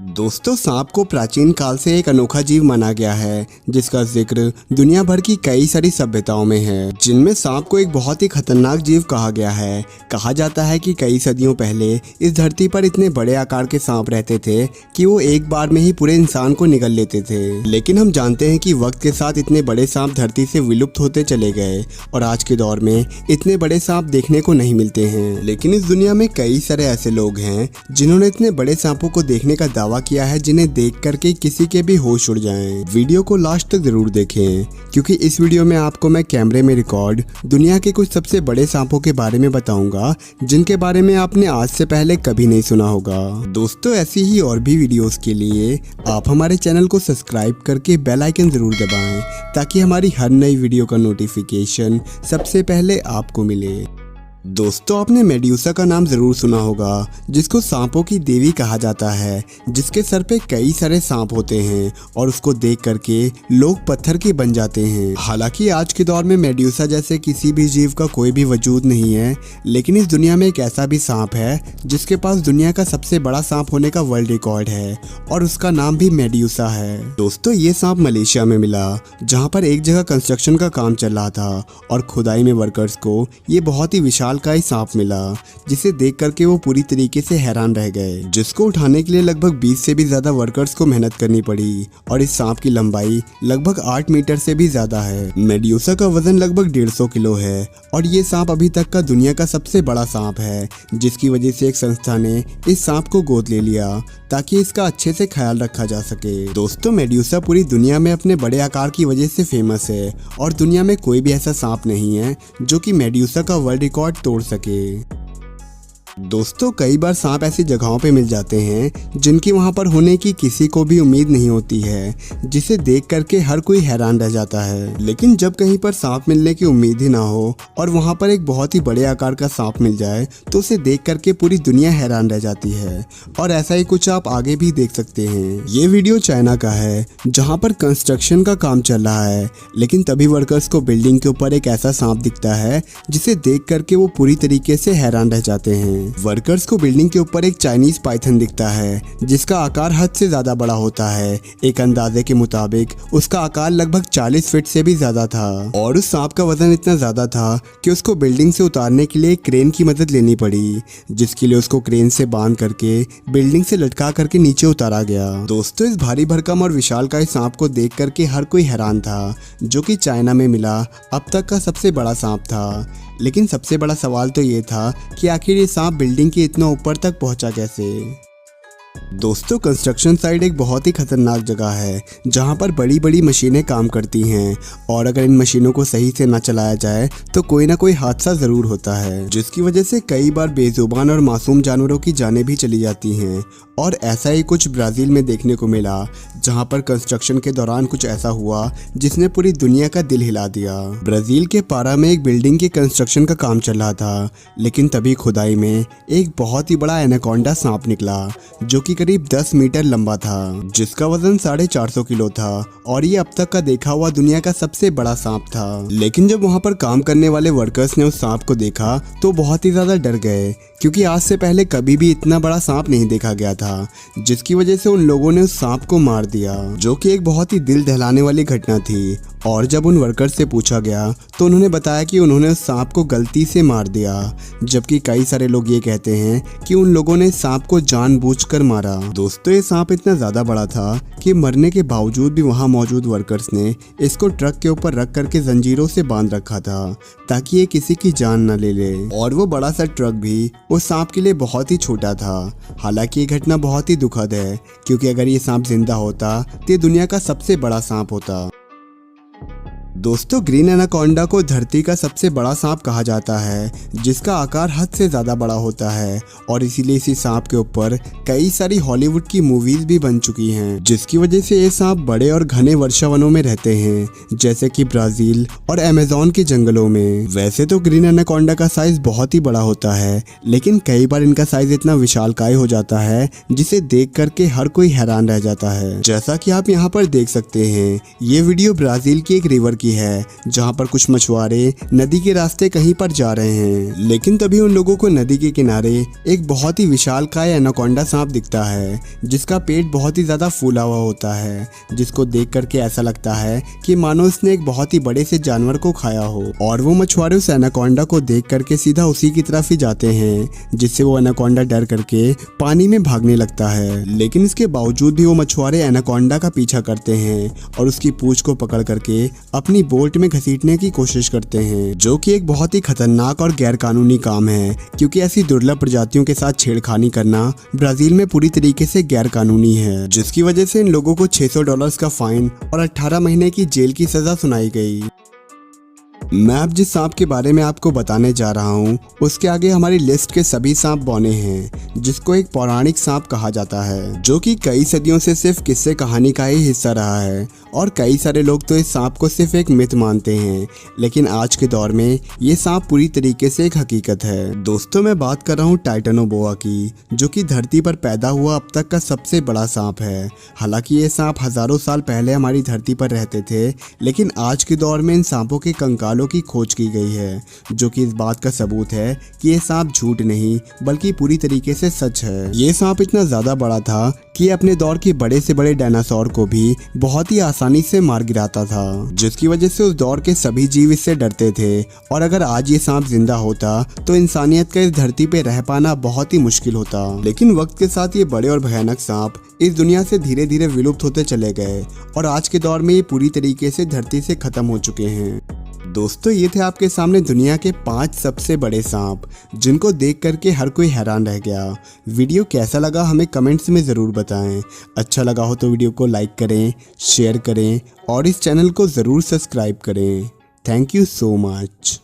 दोस्तों, सांप को प्राचीन काल से एक अनोखा जीव माना गया है जिसका जिक्र दुनिया भर की कई सारी सभ्यताओं में है, जिनमें सांप को एक बहुत ही खतरनाक जीव कहा गया है। कहा जाता है कि कई सदियों पहले इस धरती पर इतने बड़े आकार के सांप रहते थे कि वो एक बार में ही पूरे इंसान को निगल लेते थे। लेकिन हम जानते हैं कि वक्त के साथ इतने बड़े सांप धरती से विलुप्त होते चले गए और आज के दौर में इतने बड़े सांप देखने को नहीं मिलते हैं। लेकिन इस दुनिया में कई सारे ऐसे लोग हैं जिन्होंने इतने बड़े सांपों को देखने का दावा किया है जिन्हें देख करके किसी के भी होश उड़ जाएं। वीडियो को लास्ट तक जरूर देखें क्योंकि इस वीडियो में आपको मैं कैमरे में रिकॉर्ड दुनिया के कुछ सबसे बड़े सांपों के बारे में बताऊंगा जिनके बारे में आपने आज से पहले कभी नहीं सुना होगा। दोस्तों, ऐसी ही और भी वीडियोस के लिए आप हमारे चैनल को सब्सक्राइब करके बेल आइकन जरूर दबाएं ताकि हमारी हर नई वीडियो का नोटिफिकेशन सबसे पहले आपको मिले। दोस्तों, आपने मेड्यूसा का नाम जरूर सुना होगा जिसको सांपों की देवी कहा जाता है, जिसके सर पे कई सारे सांप होते हैं और उसको देख करके लोग पत्थर के बन जाते हैं। हालांकि आज के दौर में मेड्यूसा जैसे किसी भी जीव का कोई भी वजूद नहीं है, लेकिन इस दुनिया में एक ऐसा भी सांप है जिसके पास दुनिया का सबसे बड़ा सांप होने का वर्ल्ड रिकॉर्ड है और उसका नाम भी मेड्यूसा है। दोस्तों, ये सांप मलेशिया में मिला जहाँ पर एक जगह कंस्ट्रक्शन का काम चल रहा था और खुदाई में वर्कर्स को ये बहुत ही विशाल का ही सांप मिला जिसे देख करके वो पूरी तरीके से हैरान रह गए, जिसको उठाने के लिए लगभग 20 से भी ज्यादा वर्कर्स को मेहनत करनी पड़ी और इस सांप की लंबाई लगभग 8 मीटर से भी ज्यादा है। मेड्यूसा का वजन लगभग 150 किलो है और ये सांप अभी तक का दुनिया का सबसे बड़ा सांप है, जिसकी वजह से एक संस्था ने इस सांप को गोद ले लिया ताकि इसका अच्छे से ख्याल रखा जा सके। दोस्तों, मेड्यूसा पूरी दुनिया में अपने बड़े आकार की वजह से फेमस है और दुनिया में कोई भी ऐसा सांप नहीं है जो कि मेड्यूसा का वर्ल्ड रिकॉर्ड तोड़ सके। दोस्तों, कई बार सांप ऐसी जगहों पे मिल जाते हैं जिनकी वहां पर होने की किसी को भी उम्मीद नहीं होती है, जिसे देख करके हर कोई हैरान रह जाता है। लेकिन जब कहीं पर सांप मिलने की उम्मीद ही ना हो और वहां पर एक बहुत ही बड़े आकार का सांप मिल जाए तो उसे देख करके पूरी दुनिया हैरान रह जाती है और ऐसा ही कुछ आप आगे भी देख सकते हैं। ये वीडियो चाइना का है जहाँ पर कंस्ट्रक्शन का काम चल रहा है, लेकिन तभी वर्कर्स को बिल्डिंग के ऊपर एक ऐसा सांप दिखता है जिसे देख करके वो पूरी तरीके से हैरान रह जाते हैं। वर्कर्स को बिल्डिंग के ऊपर एक चाइनीज पाइथन दिखता है जिसका आकार हद से ज्यादा बड़ा होता है। एक अंदाजे के मुताबिक उसका आकार लगभग 40 फीट से भी ज्यादा था और उस सांप का वजन इतना ज्यादा था कि उसको बिल्डिंग से उतारने के लिए क्रेन की मदद लेनी पड़ी, जिसके लिए उसको क्रेन से बांध करके बिल्डिंग से लटका करके नीचे उतारा गया। दोस्तों, इस भारी भरकम और विशालकाय सांप को देख करके हर कोई हैरान था, जो कि चाइना में मिला अब तक का सबसे बड़ा सांप था। लेकिन सबसे बड़ा सवाल तो ये था कि आखिर ये सांप बिल्डिंग के इतना ऊपर तक पहुंचा कैसे। दोस्तों, कंस्ट्रक्शन साइट एक बहुत ही खतरनाक जगह है जहां पर बड़ी बड़ी मशीनें काम करती हैं और अगर इन मशीनों को सही से ना चलाया जाए तो कोई ना कोई हादसा जरूर होता है, जिसकी वजह से कई बार बेजुबान और मासूम जानवरों की जानें भी चली जाती हैं। और ऐसा ही कुछ ब्राजील में देखने को मिला जहां पर कंस्ट्रक्शन के दौरान कुछ ऐसा हुआ जिसने पूरी दुनिया का दिल हिला दिया। ब्राजील के पारा में एक बिल्डिंग के कंस्ट्रक्शन का काम चल रहा था, लेकिन तभी खुदाई में एक बहुत ही बड़ा एनाकोंडा सांप निकला जो कि करीब 10 मीटर लंबा था, जिसका वजन 450 किलो था और ये अब तक का देखा हुआ दुनिया का सबसे बड़ा सांप था। लेकिन जब वहां पर काम करने वाले वर्कर्स ने उस सांप को देखा तो बहुत ही ज्यादा डर गए, क्योंकि आज से पहले कभी भी इतना बड़ा सांप नहीं देखा गया था, जिसकी वजह से उन लोगों ने उस सांप को मार दिया, जो कि एक बहुत ही दिल दहलाने वाली घटना थी। और जब उन वर्कर्स से पूछा गया तो उन्होंने बताया कि उन्होंने उस सांप को गलती से मार दिया, जबकि कई सारे लोग ये कहते हैं कि उन लोगों ने सांप को जानबूझकर मारा। दोस्तों, ये सांप इतना ज्यादा बड़ा था कि मरने के बावजूद भी वहां मौजूद वर्कर्स ने इसको ट्रक के ऊपर रख करके जंजीरों से बांध रखा था ताकि ये किसी की जान न ले ले। और वो बड़ा सा ट्रक भी उस सांप के लिए बहुत ही छोटा था। हालांकि ये घटना बहुत ही दुखद है, क्योंकि अगर ये सांप जिंदा होता तो ये दुनिया का सबसे बड़ा सांप होता। दोस्तों, ग्रीन एनाकोंडा को धरती का सबसे बड़ा सांप कहा जाता है, जिसका आकार हद से ज़्यादा बड़ा होता है और इसीलिए इसी सांप के ऊपर कई सारी हॉलीवुड की मूवीज भी बन चुकी हैं, जिसकी वजह से ये सांप बड़े और घने वर्षावनों में रहते हैं, जैसे कि ब्राज़ील और अमेज़न के जंगलों में। वैसे तो ग्रीन एनाकोंडा का साइज बहुत ही बड़ा होता है, लेकिन कई बार इनका साइज इतना विशालकाय हो जाता है जिसे देख करके हर कोई हैरान रह जाता है। जैसा कि आप यहाँ पर देख सकते हैं, ये वीडियो ब्राज़ील की एक रिवर की है जहाँ पर कुछ मछुआरे नदी के रास्ते कहीं पर जा रहे हैं। लेकिन तभी उन लोगों को नदी के किनारे एक बहुत ही विशालकाय एनाकोंडा सांप दिखता है जिसका पेट बहुत ही ज्यादा फूला हुआ होता है, जिसको देख करके ऐसा लगता है कि मानो उसने एक बहुत ही बड़े से जानवर को खाया हो। और वो मछुआरे उस एनाकोंडा को देख करके सीधा उसी की तरफ ही जाते हैं, जिससे वो एनाकोंडा डर करके पानी में भागने लगता है। लेकिन इसके बावजूद भी वो मछुआरे एनाकोंडा का पीछा करते हैं और उसकी पूंछ को पकड़ करके अपनी बोट में घसीटने की कोशिश करते हैं, जो कि एक बहुत ही खतरनाक और गैर कानूनी काम है, क्योंकि ऐसी दुर्लभ प्रजातियों के साथ छेड़खानी करना ब्राजील में पूरी तरीके से गैर कानूनी है, जिसकी वजह से इन लोगों को $600 का फाइन और 18 महीने की जेल की सजा सुनाई गई। मैं अब जिस सांप के बारे में आपको बताने जा रहा हूँ उसके आगे हमारी लिस्ट के सभी सांप बौने हैं, जिसको एक पौराणिक सांप कहा जाता है, जो कि कई सदियों से सिर्फ किस्से कहानी का ही हिस्सा रहा है। और कई सारे लोग तो इस सांप को सिर्फ एक मिथ मानते हैं, लेकिन आज के दौर में ये सांप पूरी तरीके से एक हकीकत है। दोस्तों, मैं बात कर रहा हूँ टाइटैनोबोआ की, जो कि धरती पर पैदा हुआ अब तक का सबसे बड़ा सांप है। हालांकि ये सांप हजारों साल पहले हमारी धरती पर रहते थे, लेकिन आज के दौर में इन सांपों के कंकालों की खोज की गई है, जो कि इस बात का सबूत है कि ये सांप झूठ नहीं बल्कि पूरी तरीके से सच है। ये सांप इतना ज्यादा बड़ा था कि अपने दौर के बड़े से बड़े डायनासोर को भी बहुत ही आसानी से मार गिराता था, जिसकी वजह से उस दौर के सभी जीव इससे डरते थे। और अगर आज ये सांप जिंदा होता तो इंसानियत का इस धरती पे रह पाना बहुत ही मुश्किल होता। लेकिन वक्त के साथ ये बड़े और भयानक सांप इस दुनिया से धीरे धीरे विलुप्त होते चले गए और आज के दौर में ये पूरी तरीके से धरती से खत्म हो चुके हैं। दोस्तों, ये थे आपके सामने दुनिया के 5 सबसे बड़े सांप, जिनको देख करके हर कोई हैरान रह गया। वीडियो कैसा लगा हमें कमेंट्स में ज़रूर बताएं। अच्छा लगा हो तो वीडियो को लाइक करें, शेयर करें और इस चैनल को ज़रूर सब्सक्राइब करें। Thank you so much.